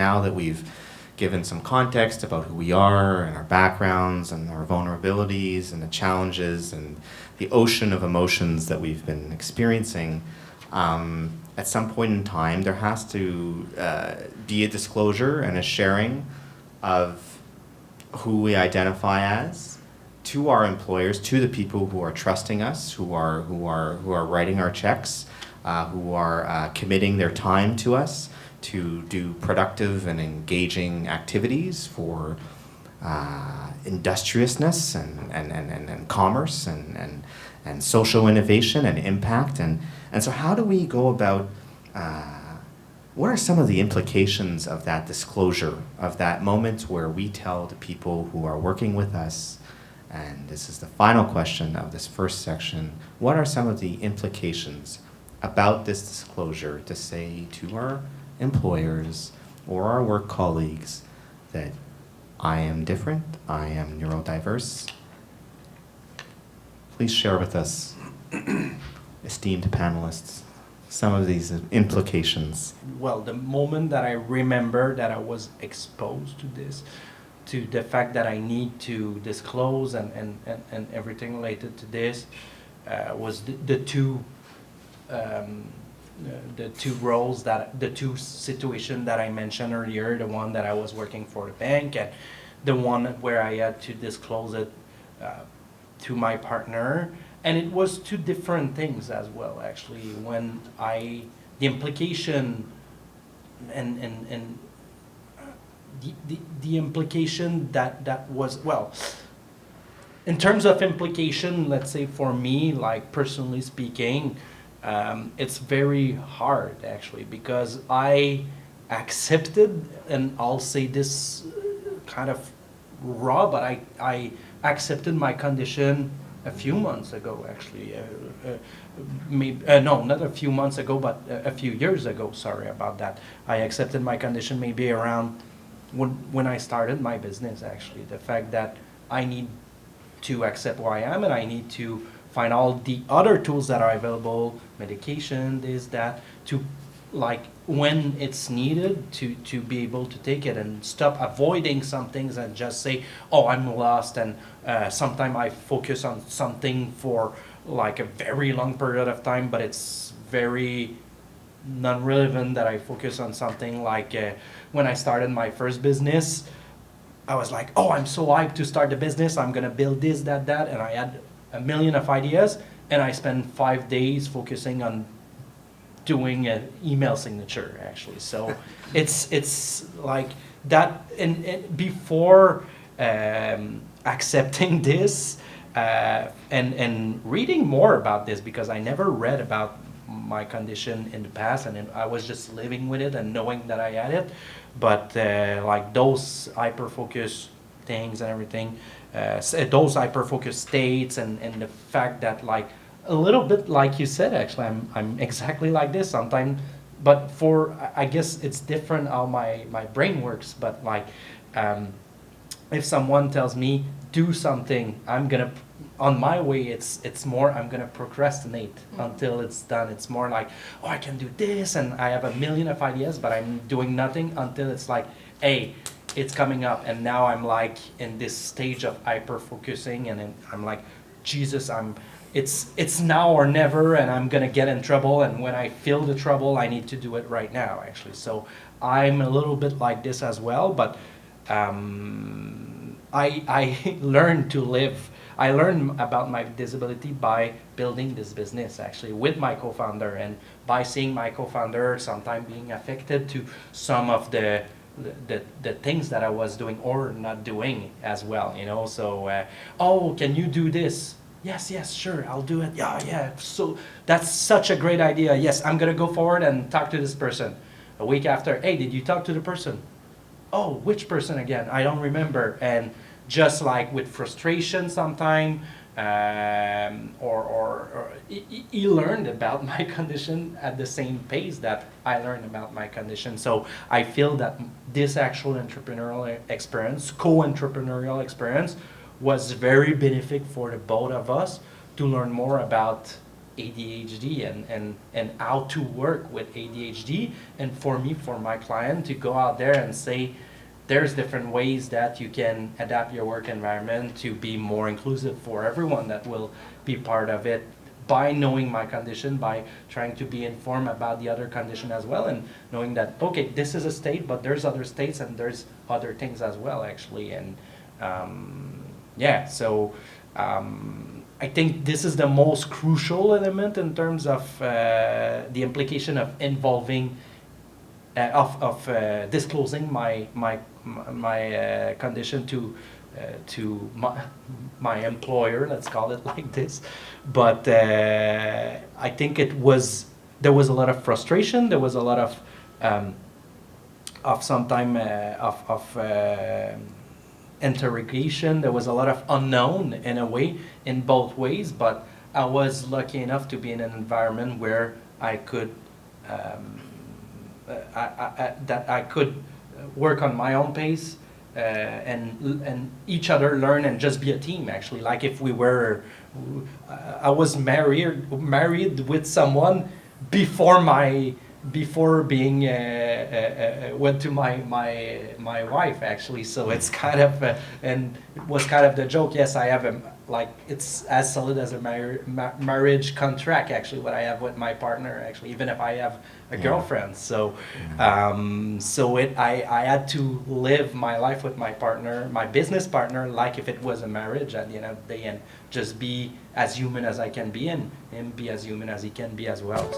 now that we've given some context about who we are and our backgrounds and our vulnerabilities and the challenges and the ocean of emotions that we've been experiencing, at some point in time there has to be a disclosure and a sharing of who we identify as to our employers, to the people who are trusting us, who are writing our checks, who are committing their time to us to do productive and engaging activities for industriousness and commerce and social innovation and impact. And so how do we go about, what are some of the implications of that disclosure, of that moment where we tell the people who are working with us, and this is the final question of this first section, what are some of the implications about this disclosure to say to our employers or our work colleagues that I am different, I am neurodiverse? Please share with us, esteemed panelists, some of these implications. Well, the moment that I remember that I was exposed to this, to the fact that I need to disclose and everything related to this, was the two roles, that the two situations that I mentioned earlier, the one that I was working for the bank and the one where I had to disclose it to my partner. And it was two different things as well, actually. When the implication and the implication that was, well, in terms of implication, let's say for me, like personally speaking, it's very hard actually, because I accepted, and I'll say this kind of raw, but I accepted my condition a few months ago, actually. Maybe no, not a few months ago, but a few years ago. Sorry about that. I accepted my condition maybe around when I started my business, actually. The fact that I need to accept who I am, and I need to find all the other tools that are available, medication, this, that, to, like, when it's needed, to be able to take it and stop avoiding some things and just say, oh, I'm lost, and sometimes I focus on something for like a very long period of time, but it's very non-relevant that I focus on something like when I started my first business, I was like, oh, I'm so hyped to start the business, I'm gonna build this, that, and I had a million of ideas, and I spent 5 days focusing on doing an email signature, actually. So it's like that, and before accepting this and reading more about this, because I never read about my condition in the past, and I was just living with it and knowing that I had it, but like those hyper-focus things and everything, those hyper-focus states, and the fact that, like, a little bit like you said, actually, I'm exactly like this sometimes, but I guess it's different how my brain works, but like, if someone tells me do something, I'm gonna, on my way, it's more, I'm gonna procrastinate until it's done. It's more like, oh, I can do this, and I have a million of ideas, but I'm doing nothing until it's like, hey, it's coming up, and now I'm like in this stage of hyper focusing, and then I'm like, Jesus, it's now or never, and I'm gonna get in trouble, and when I feel the trouble, I need to do it right now, actually. So I'm a little bit like this as well, but I learned to live. I learned about my disability by building this business, actually, with my co-founder, and by seeing my co-founder sometimes being affected to some of the things that I was doing or not doing as well, you know. So, oh, can you do this? Yes, sure, I'll do it. Yeah, so that's such a great idea. Yes, I'm gonna go forward and talk to this person. A week after, hey, did you talk to the person? Oh, which person again? I don't remember. And just like with frustration sometime, or he learned about my condition at the same pace that I learned about my condition. So I feel that this actual entrepreneurial experience, co-entrepreneurial experience, was very beneficial for the both of us to learn more about ADHD and how to work with ADHD, and for me, for my client, to go out there and say, there's different ways that you can adapt your work environment to be more inclusive for everyone that will be part of it, by knowing my condition, by trying to be informed about the other condition as well, and knowing that, okay, this is a state, but there's other states and there's other things as well, actually. And yeah, so I think this is the most crucial element in terms of the implication of involving, of disclosing my condition to my employer, let's call it like this. But I think there was a lot of frustration. There was a lot of sometime of interrogation. There was a lot of unknown in a way, in both ways. But I was lucky enough to be in an environment where I could that I could work on my own pace, and each other learn and just be a team, actually. Like if we were, I was married with someone before being went to my wife, actually. So it's kind of and it was kind of the joke. Yes, I have like it's as solid as a marriage contract, actually, what I have with my partner, actually, even if I have a girlfriend. So I had to live my life with my partner, my business partner, like if it was a marriage at the end of the day, and just be as human as I can be, and him be as human as he can be as well.